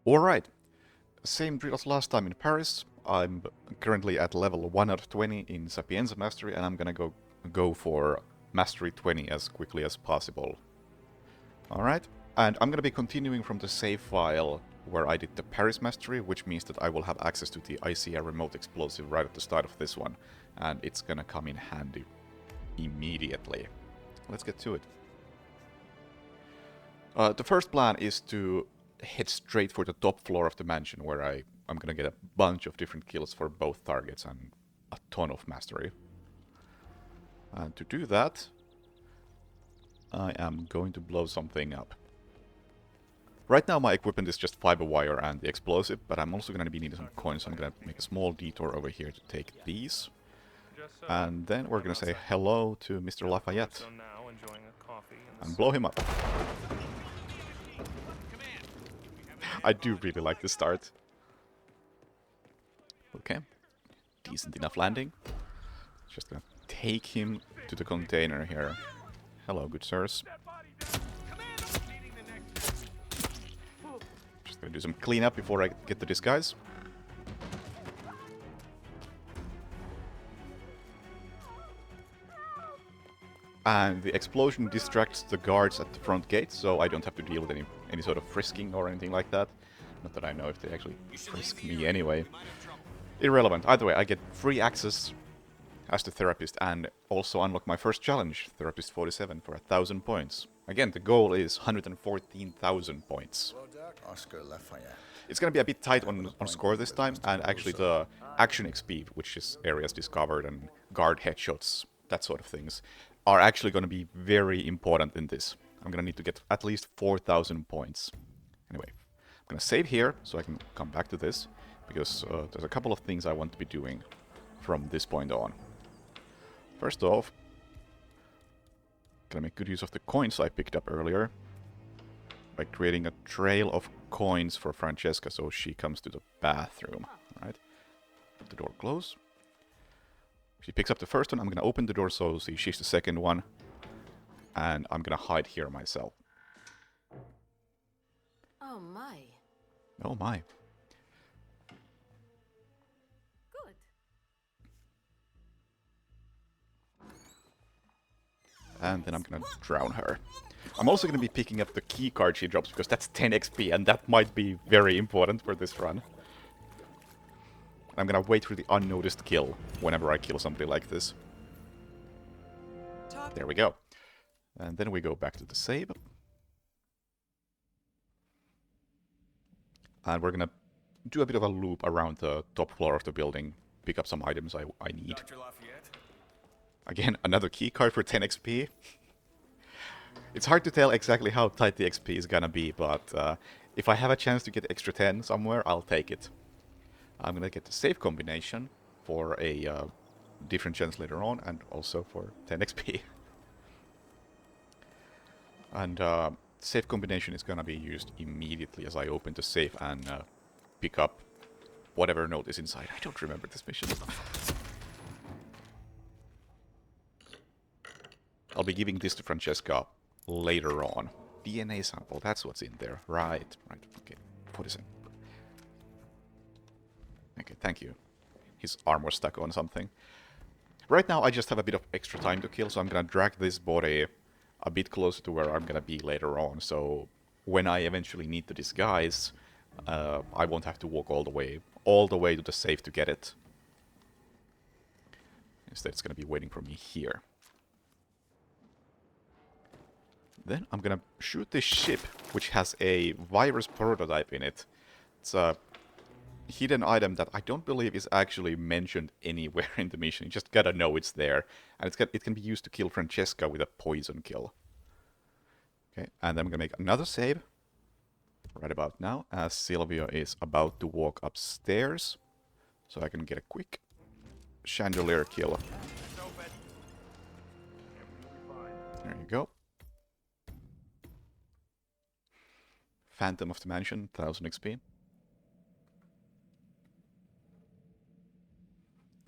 Alright, same drill as last time in Paris. I'm currently at level 1 out of 20 in Sapienza Mastery, and I'm gonna go for Mastery 20 as quickly as possible. Alright, and I'm gonna be continuing from the save file where I did the Paris Mastery, which means that I will have access to the ICR remote explosive right at the start of this one, and it's gonna come in handy immediately. Let's get to it. The first plan is to head straight for the top floor of the mansion, where I'm gonna get a bunch of different kills for both targets and a ton of mastery. And to do that, I am going to blow something up. Right now my equipment is just fiber wire and the explosive, but I'm also gonna be needing some coins, so I'm gonna make a small detour over here to take these. And then we're gonna say hello to Mr. Lafayette and blow him up. I do really like the start. Okay, decent enough landing. Just gonna take him to the container here. Hello, good sirs. Just gonna do some cleanup before I get the disguise. And the explosion distracts the guards at the front gate, so I don't have to deal with any sort of frisking or anything like that. Not that I know if they actually frisk me anyway. Irrelevant. Either way, I get free access as the therapist and also unlock my first challenge, Therapist 47, for 1,000 points. Again, the goal is 114,000 points. It's gonna be a bit tight on score this time, and actually the action XP, which is areas discovered and guard headshots, that sort of things, are actually going to be very important in this. I'm going to need to get at least 4,000 points. Anyway, I'm going to save here so I can come back to this, because there's a couple of things I want to be doing from this point on. First off, going to make good use of the coins I picked up earlier by creating a trail of coins for Francesca so she comes to the bathroom. Alright, let the door close. She picks up the first one, I'm gonna open the door so she's the second one, and I'm gonna hide here myself. Oh my. Oh my. Good. And then I'm gonna drown her. I'm also gonna be picking up the key card she drops, because that's 10 XP, and that might be very important for this run. I'm gonna wait for the unnoticed kill whenever I kill somebody like this. There we go. And then we go back to the save. And we're gonna do a bit of a loop around the top floor of the building, pick up some items I need. Again, another key card for 10 XP. It's hard to tell exactly how tight the XP is gonna be, but if I have a chance to get extra 10 somewhere, I'll take it. I'm gonna get the save combination for a different chance later on, and also for 10 XP. And save combination is gonna be used immediately as I open the safe and pick up whatever note is inside. I don't remember this mission. I'll be giving this to Francesca later on. DNA sample, that's what's in there. Right, okay. 47. Okay, thank you. His arm was stuck on something. Right now I just have a bit of extra time to kill, so I'm gonna drag this body a bit closer to where I'm gonna be later on, so when I eventually need the disguise, I won't have to walk all the way to the safe to get it. Instead it's gonna be waiting for me here. Then I'm gonna shoot this ship, which has a virus prototype in it. It's a hidden item that I don't believe is actually mentioned anywhere in the mission. You just gotta know it's there. And it can be used to kill Francesca with a poison kill. Okay, and then I'm gonna make another save right about now, as Silvio is about to walk upstairs. So I can get a quick chandelier kill. There you go. Phantom of the Mansion, 1000 XP.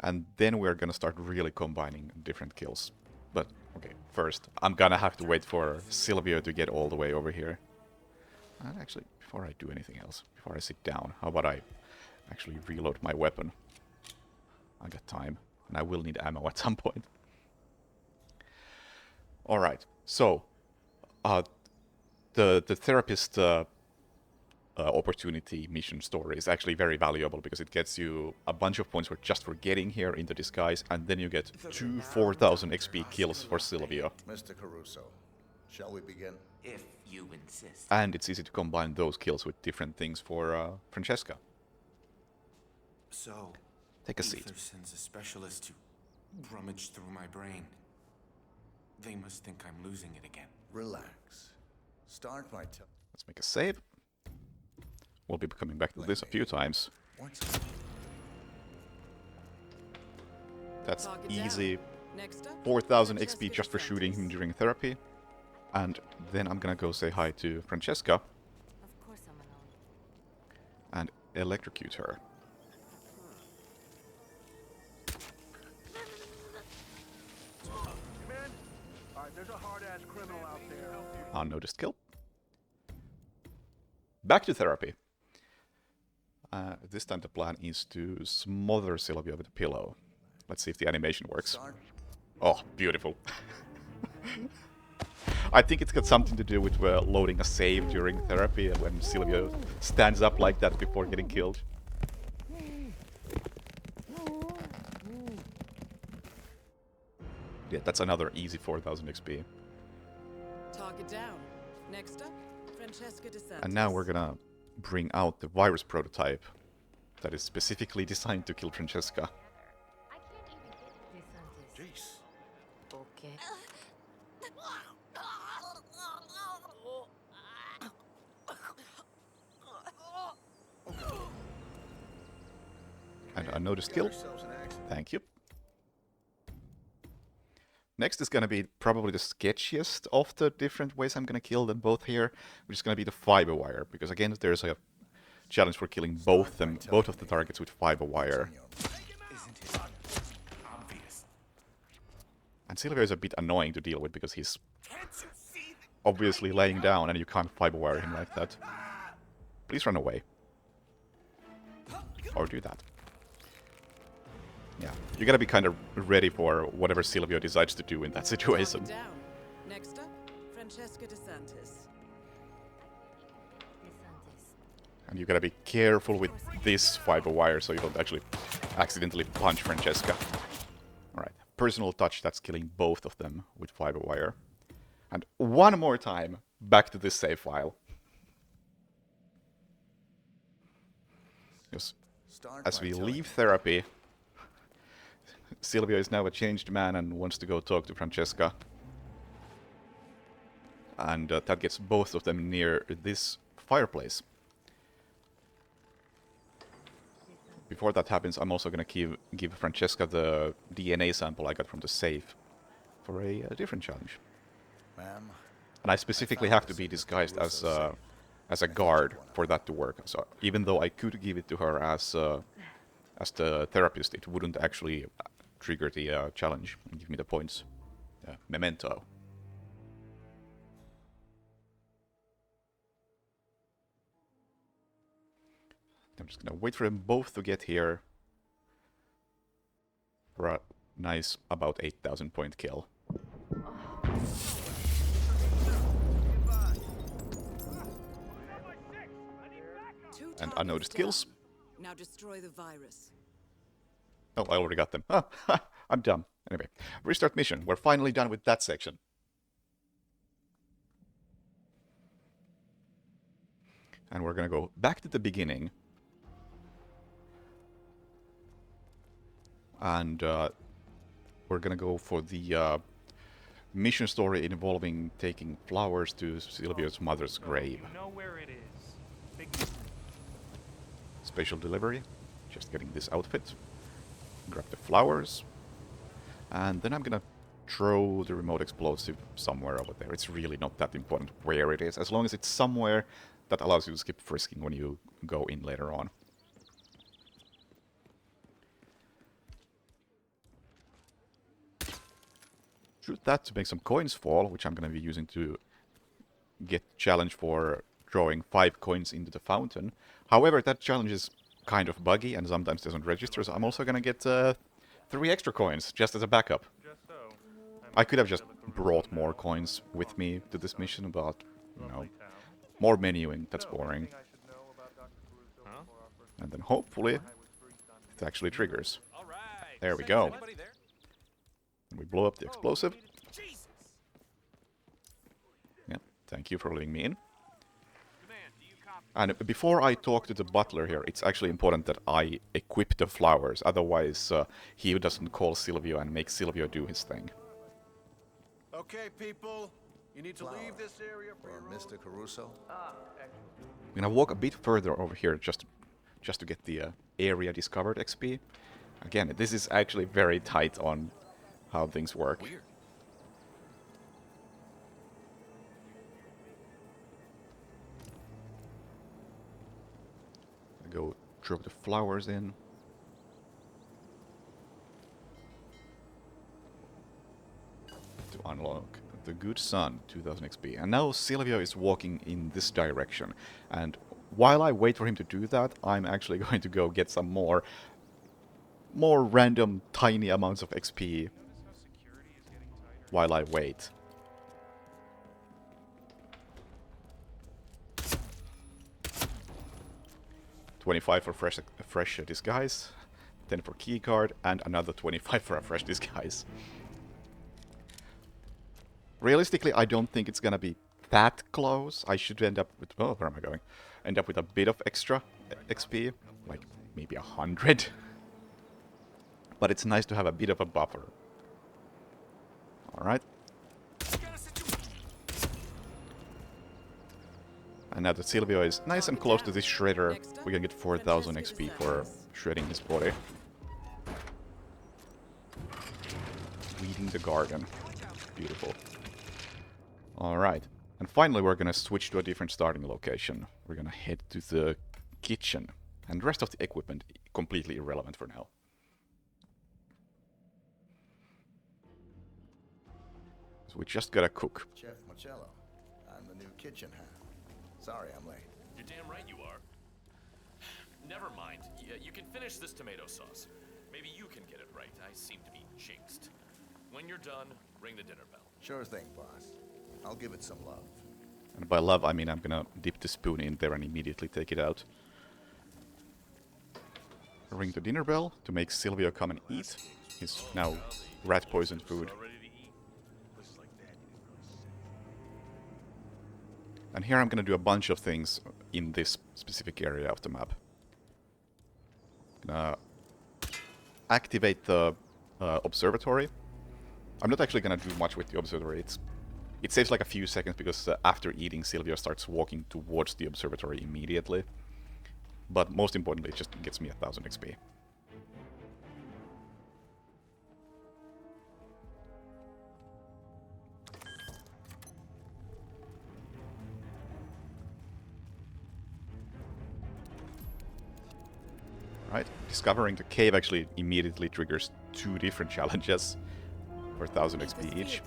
And then we're gonna start really combining different kills. But, okay, first, I'm gonna have to wait for Silvio to get all the way over here. And actually, before I do anything else, before I sit down, how about I actually reload my weapon? I got time, and I will need ammo at some point. Alright, so, the therapist opportunity mission story is actually very valuable because it gets you a bunch of points just for getting here in the disguise, and then you get 4,000 XP kills for Silvio. Mr. Caruso, shall we begin? If you insist. And it's easy to combine those kills with different things for Francesca. So, Take a seat. Ether sends a specialist to rummage through my brain. They must think I'm losing it again. Relax. Start by Let's make a save. We'll be coming back to this a few times. What's That's Target down. easy. Next up, 4,000 Francesca XP just for shooting him DeSantis. during therapy. And then I'm gonna go say hi to Francesca Of course I'm alone. and electrocute her. Man, alright, there's a hard-ass criminal out there. Unnoticed kill. Back to therapy. This time the plan is to smother Silvio with a pillow. Let's see if the animation works. Start. Oh, beautiful. I think it's got something to do with loading a save during therapy when Silvio stands up like that before getting killed. Yeah, that's another easy 4,000 XP. Target down. Next up, Francesca DeSantis. And now we're gonna bring out the virus prototype that is specifically designed to kill Francesca. DeSantis. Jeez. Okay. And unnoticed kill. Ourselves in action. Thank you. Next is gonna be probably the sketchiest of the different ways I'm gonna kill them both here, which is gonna be the fiber wire, because again there's a challenge for killing both of the targets with fiber wire. Isn't it obvious? And Silvio is a bit annoying to deal with because he's Can't you see? obviously laying down and you can't fiber wire him like that. Please run away. Or do that. Yeah, you gotta be kind of ready for whatever Silvio decides to do in that situation. Target down. Next up, Francesca DeSantis. And you gotta be careful with this fiber wire so you don't actually accidentally punch Francesca. Alright, personal touch, that's killing both of them with fiber wire. And one more time, back to this save file. Because Start as by we telling leave therapy, Silvio is now a changed man and wants to go talk to Francesca. And that gets both of them near this fireplace. Before that happens, I'm also gonna give Francesca the DNA sample I got from the safe for a different challenge. Ma'am, And I specifically have to be disguised as a guard for that to work. So even though I could give it to her as the therapist, it wouldn't actually trigger the challenge and give me the points. Memento. I'm just gonna wait for them both to get here for a nice about 8,000 point kill. And unnoticed kills. Now destroy the virus. Oh, I already got them. Ah, I'm dumb. Anyway, restart mission. We're finally done with that section. And we're gonna go back to the beginning. And we're gonna go for the mission story involving taking flowers to Silvio's mother's grave. You know where it is. Big Spatial delivery. Just getting this outfit. Grab the flowers. And then I'm gonna throw the remote explosive somewhere over there. It's really not that important where it is, as long as it's somewhere that allows you to skip frisking when you go in later on. Shoot that to make some coins fall, which I'm gonna be using to get challenge for throwing 5 coins into the fountain. However, that challenge is kind of buggy and sometimes doesn't register, so I'm also gonna get 3 extra coins just as a backup. I could have just brought more coins with me to this mission, but, you know, more menuing, that's boring. And then hopefully it actually triggers. There we go. We blow up the explosive. Yeah, thank you for letting me in. And before I talk to the butler here, it's actually important that I equip the flowers, otherwise he doesn't call Silvio and make Silvio do his thing. Okay, people, you need to leave this area for Or your own... Mr. Caruso? I'm gonna walk a bit further over here just to get the area discovered XP. Again, this is actually very tight on how things work. Weird. Go drop the flowers in. To unlock the Good Sun, 2000 XP. And now Silvio is walking in this direction. And while I wait for him to do that, I'm actually going to go get some more random tiny amounts of XP while I wait. $25 for fresh disguise, 10 for keycard, and another 25 for a fresh disguise. Realistically, I don't think it's gonna be that close. I should end up with... Oh, where am I going? End up with a bit of extra XP, like maybe 100. But it's nice to have a bit of a buffer. Alright. And now that Silvio is nice and close to this shredder, we can get 4000 XP for shredding his body. Weeding the garden. Beautiful. Alright. And finally we're gonna switch to a different starting location. We're gonna head to the kitchen. And the rest of the equipment completely irrelevant for now. So we just gotta cook. Chef Marcello. I'm the new kitchen hand. Sorry I'm late. You're damn right you are. Never mind. You can finish this tomato sauce. Maybe you can get it right. I seem to be jinxed. When you're done, ring the dinner bell. Sure thing, boss. I'll give it some love. And by love, I mean I'm gonna dip the spoon in there and immediately take it out. Ring the dinner bell to make Silvio come and eat his now rat-poisoned food. And here I'm gonna do a bunch of things in this specific area of the map. Gonna activate the observatory. I'm not actually gonna do much with the observatory. It saves like a few seconds because after eating, Silvio starts walking towards the observatory immediately. But most importantly, it just gets me 1000 XP. Right, discovering the cave actually immediately triggers 2 different challenges for 1000 XP each.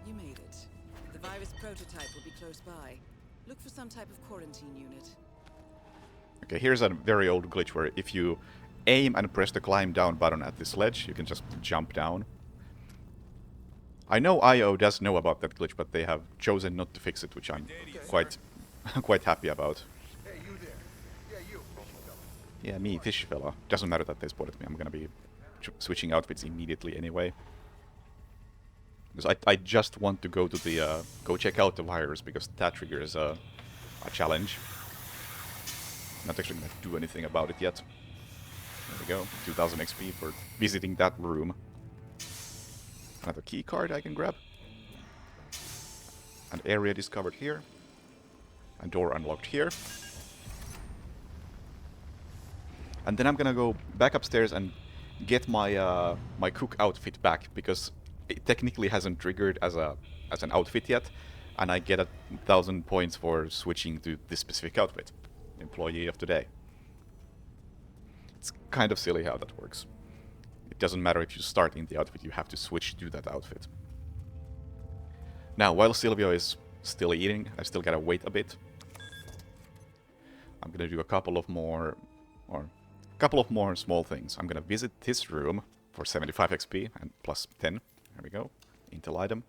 You made it. The virus prototype will be close by. Look for some type of quarantine unit. Okay, here's a very old glitch where if you aim and press the climb down button at this ledge, you can just jump down. I know IO does know about that glitch, but they have chosen not to fix it, which I'm quite happy about. Hey, you there. Yeah, you. Yeah, me, fish fella. Doesn't matter that they spotted me. I'm gonna be switching outfits immediately anyway. Because I just want to go to the go check out the virus because that triggers a challenge. Not actually gonna do anything about it yet. There we go, 2000 XP for visiting that room. Another key card I can grab. An area discovered here. A door unlocked here. And then I'm gonna go back upstairs and get my my cook outfit back because it technically hasn't triggered as an outfit yet, and I get 1000 points for switching to this specific outfit. Employee of the day. It's kind of silly how that works. It doesn't matter if you start in the outfit, you have to switch to that outfit. Now, while Silvio is still eating, I still gotta wait a bit. I'm gonna do a couple of more small things. I'm gonna visit this room for 75 XP and plus 10. There we go. Intel item.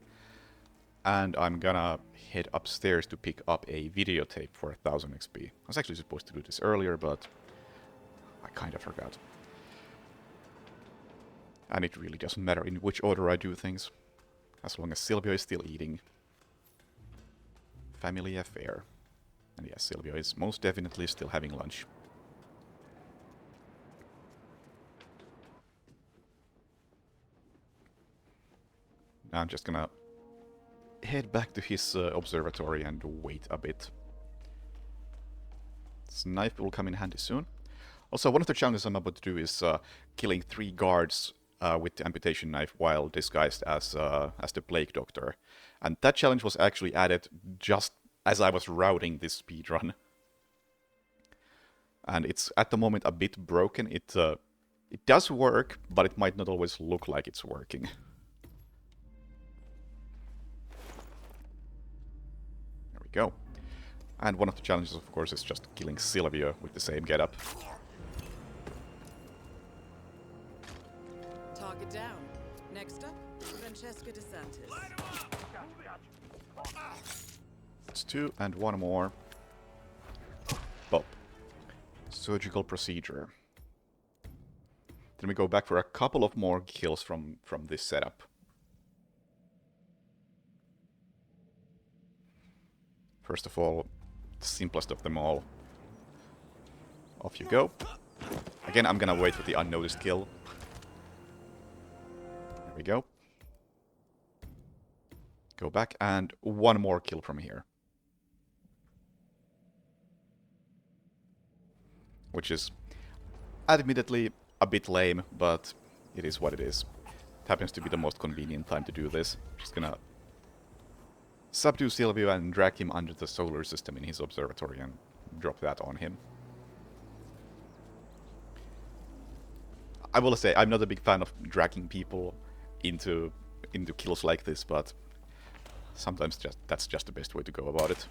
And I'm gonna head upstairs to pick up a videotape for 1000 XP. I was actually supposed to do this earlier, but I kind of forgot. And it really doesn't matter in which order I do things, as long as Silvio is still eating. Family affair. And yes, Silvio is most definitely still having lunch. Now I'm just gonna head back to his observatory and wait a bit. This knife will come in handy soon. Also, one of the challenges I'm about to do is killing 3 guards with the amputation knife while disguised as the plague doctor. And that challenge was actually added just as I was routing this speedrun. And it's at the moment a bit broken. It does work, but it might not always look like it's working. There we go. And one of the challenges, of course, is just killing Silvio with the same getup. Target down. Next up, Francesca DeSantis. It's 2 and 1 more. Pop. Surgical procedure. Then we go back for a couple of more kills from this setup. First of all, the simplest of them all. Off you go. Again, I'm gonna wait for the unnoticed kill. There we go. Go back, and 1 more kill from here. Which is admittedly a bit lame, but it is what it is. It happens to be the most convenient time to do this. Just gonna subdue Silvio and drag him under the solar system in his observatory and drop that on him. I will say, I'm not a big fan of dragging people into kills like this, but sometimes that's just the best way to go about it.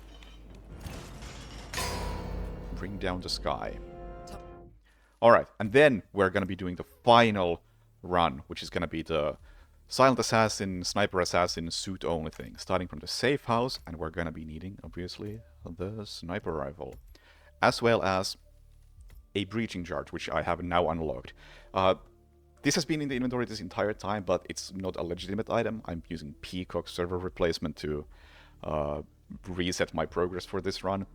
Bring down the sky. Alright, and then we're gonna be doing the final run, which is gonna be the Silent Assassin, Sniper Assassin, suit-only thing. Starting from the safe house, and we're gonna be needing, obviously, the sniper rifle. As well as a breaching charge, which I have now unlocked. This has been in the inventory this entire time, but it's not a legitimate item. I'm using Peacock server replacement to reset my progress for this run.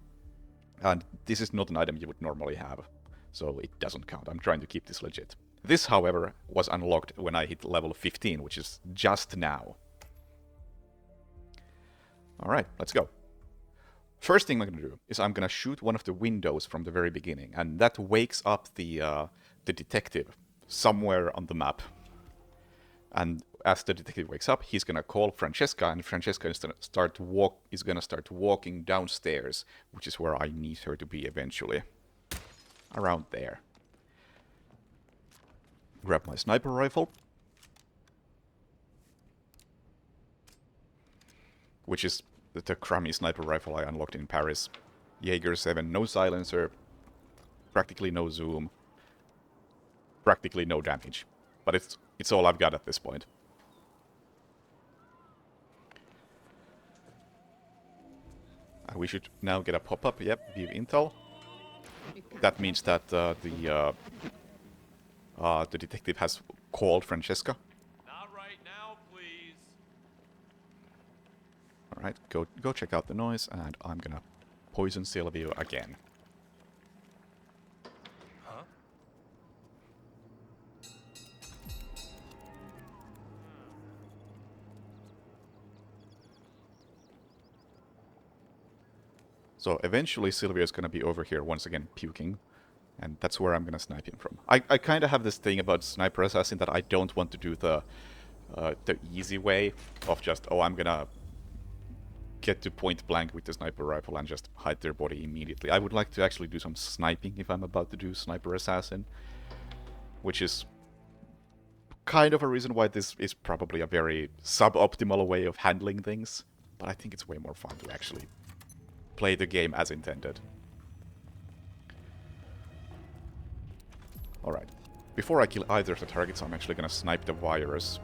And this is not an item you would normally have, so it doesn't count. I'm trying to keep this legit. This, however, was unlocked when I hit level 15, which is just now. Alright, let's go. First thing I'm going to do is I'm going to shoot one of the windows from the very beginning, and that wakes up the detective somewhere on the map. And as the detective wakes up, he's going to call Francesca, and Francesca is going to start walking downstairs, which is where I need her to be eventually. Around there. Grab my sniper rifle. Which is the crummy sniper rifle I unlocked in Paris. Jaeger 7, no silencer, practically no zoom, practically no damage. But it's all I've got at this point. And we should now get a pop-up, yep, view intel. That means that the detective has called Francesca. Not right now, please. Alright, go check out the noise, and I'm gonna poison Silvio again. Huh? So eventually Silvio is gonna be over here once again puking, and that's where I'm gonna snipe him from. I kind of have this thing about Sniper Assassin that I don't want to do the easy way of just, oh, I'm gonna get to point blank with the sniper rifle and just hide their body immediately. I would like to actually do some sniping if I'm about to do Sniper Assassin, which is kind of a reason why this is probably a very suboptimal way of handling things, but I think it's way more fun to actually play the game as intended. Alright. Before I kill either of the targets, I'm actually gonna snipe the virus.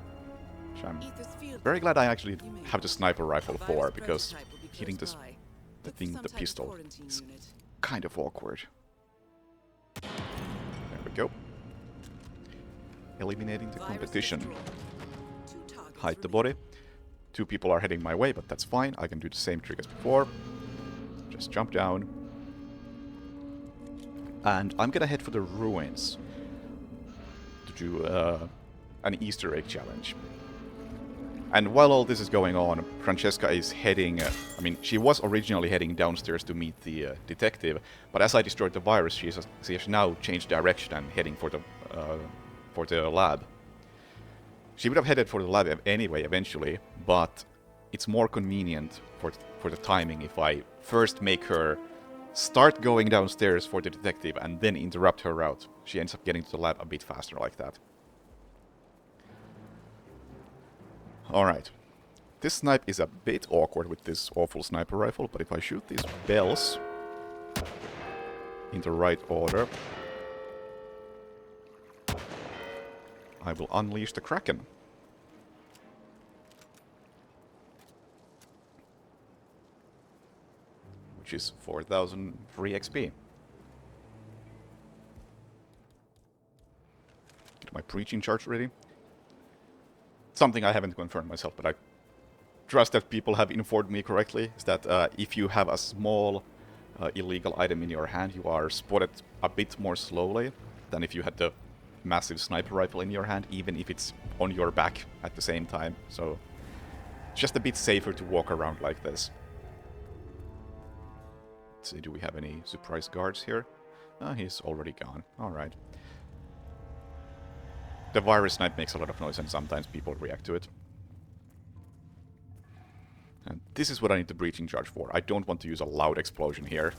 Which I'm Ether's field very glad I actually You may have the sniper rifle The for, virus because prototype will be hitting close this, by. the Look for thing, some the type of pistol, quarantine is unit. kind of awkward. There we go. Eliminating the Virus competition. destroyed. 2 targets Hide the remain. body. 2 people are heading my way, but that's fine. I can do the same trick as before. Just jump down. And I'm gonna head for the ruins to do an Easter egg challenge. And while all this is going on, Francesca is heading... I mean, she was originally heading downstairs to meet the detective, but as I destroyed the virus, she has now changed direction and heading for the lab. She would have headed for the lab anyway, eventually, but it's more convenient for the timing if I first make her start going downstairs for the detective and then interrupt her route. She ends up getting to the lab a bit faster like that. Alright. This snipe is a bit awkward with this awful sniper rifle, but if I shoot these bells in the right order, I will unleash the Kraken. Which is 4,000 free XP. Get my preaching charge ready. Something I haven't confirmed myself, but I trust that people have informed me correctly, is that if you have a small illegal item in your hand, you are spotted a bit more slowly than if you had the massive sniper rifle in your hand, even if it's on your back at the same time. So it's just a bit safer to walk around like this. Let's see, do we have any surprise guards here? He's already gone. Alright. The virus snipe makes a lot of noise and sometimes people react to it. And this is what I need the breaching charge for. I don't want to use a loud explosion here.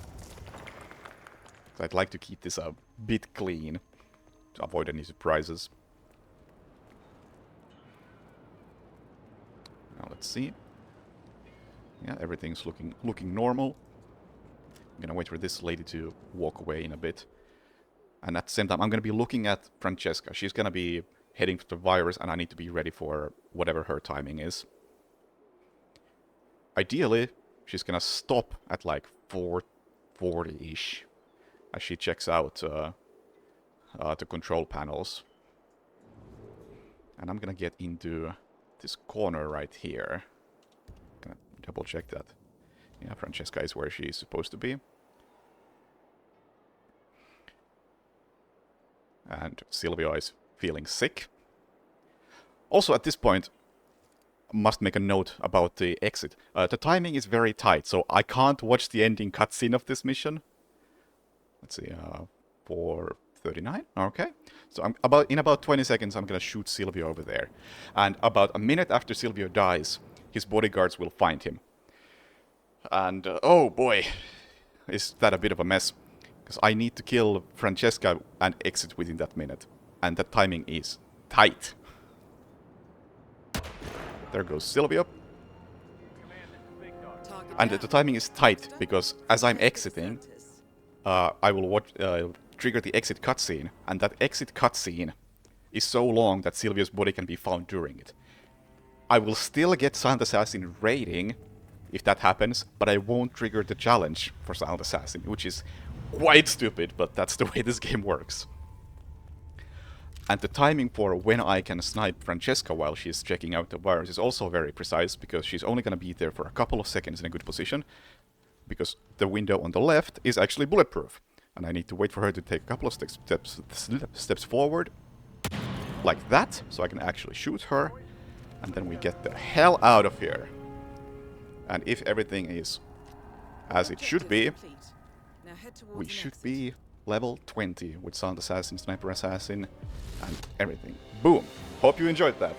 I'd like to keep this a bit clean to avoid any surprises. Now let's see. Yeah, everything's looking normal. I'm gonna wait for this lady to walk away in a bit. And at the same time, I'm gonna be looking at Francesca. She's gonna be heading for the virus, and I need to be ready for whatever her timing is. Ideally, she's gonna stop at like 4:40-ish as she checks out the control panels. And I'm gonna get into this corner right here. Gonna double check that. Yeah, Francesca is where she is supposed to be. And Silvio is feeling sick. Also, at this point, must make a note about the exit. The timing is very tight, so I can't watch the ending cutscene of this mission. Let's see, 4:39. Okay, so in about 20 seconds, I'm gonna shoot Silvio over there, and about a minute after Silvio dies, his bodyguards will find him. And oh boy, is that a bit of a mess? Because I need to kill Francesca and exit within that minute. And that timing is tight. There goes Silvio. And the timing is tight, because as I'm exiting, I will trigger the exit cutscene. And that exit cutscene is so long that Silvio's body can be found during it. I will still get Silent Assassin rating if that happens, but I won't trigger the challenge for Silent Assassin, which is quite stupid, but that's the way this game works. And the timing for when I can snipe Francesca while she's checking out the virus is also very precise, because she's only going to be there for a couple of seconds in a good position, because the window on the left is actually bulletproof. And I need to wait for her to take a couple of steps forward, like that, so I can actually shoot her, and then we get the hell out of here. And if everything is as it should be, we should be level 20 with Silent Assassin, Sniper Assassin, and everything. Boom! Hope you enjoyed that.